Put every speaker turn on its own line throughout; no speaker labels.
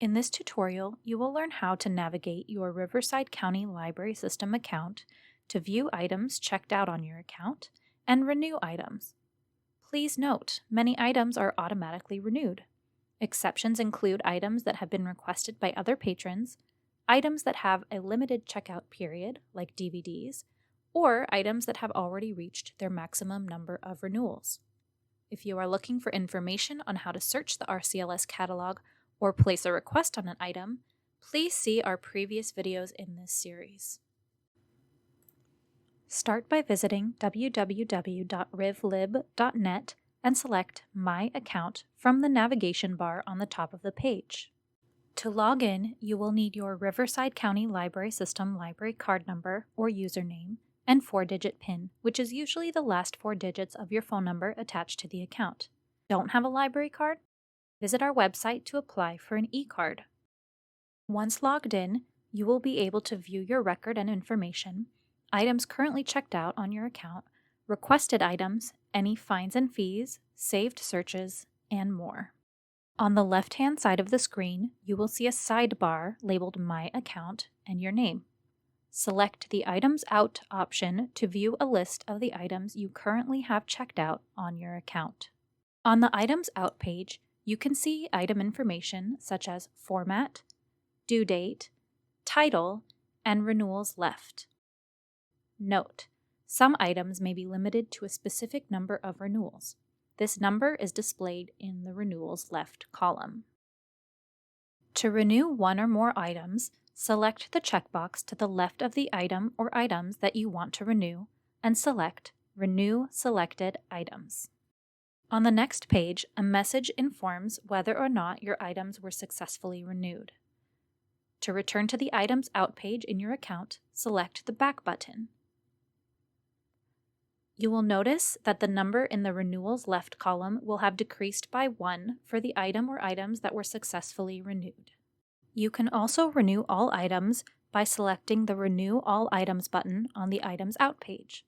In this tutorial, you will learn how to navigate your Riverside County Library System account to view items checked out on your account and renew items. Please note, many items are automatically renewed. Exceptions include items that have been requested by other patrons, items that have a limited checkout period, like DVDs, or items that have already reached their maximum number of renewals. If you are looking for information on how to search the RCLS catalog or place a request on an item, please see our previous videos in this series. Start by visiting www.rivlib.net and select My Account from the navigation bar on the top of the page. To log in, you will need your Riverside County Library System library card number or username and 4-digit PIN, which is usually the last 4 digits of your phone number attached to the account. Don't have a library card? Visit our website to apply for an e-card. Once logged in, you will be able to view your record and information, items currently checked out on your account, requested items, any fines and fees, saved searches, and more. On the left-hand side of the screen, you will see a sidebar labeled My Account and your name. Select the Items Out option to view a list of the items you currently have checked out on your account. On the Items Out page, you can see item information such as format, due date, title, and renewals left. Note: some items may be limited to a specific number of renewals. This number is displayed in the renewals left column. To renew one or more items, select the checkbox to the left of the item or items that you want to renew and select Renew Selected Items. On the next page, a message informs whether or not your items were successfully renewed. To return to the Items Out page in your account, select the Back button. You will notice that the number in the Renewals Left column will have decreased by 1 for the item or items that were successfully renewed. You can also renew all items by selecting the Renew All Items button on the Items Out page.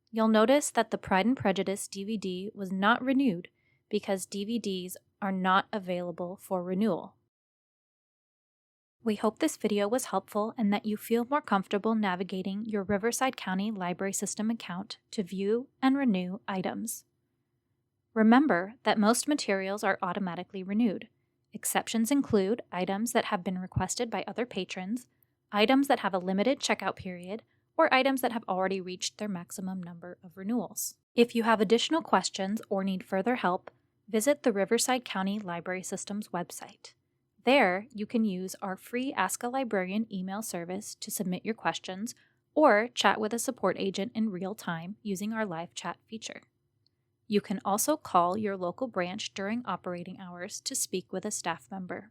You'll notice that the Pride and Prejudice DVD was not renewed because DVDs are not available for renewal. We hope this video was helpful and that you feel more comfortable navigating your Riverside County Library System account to view and renew items. Remember that most materials are automatically renewed. Exceptions include items that have been requested by other patrons, items that have a limited checkout period, or items that have already reached their maximum number of renewals. If you have additional questions or need further help, visit the Riverside County Library System's website. There, you can use our free Ask a Librarian email service to submit your questions or chat with a support agent in real time using our live chat feature. You can also call your local branch during operating hours to speak with a staff member.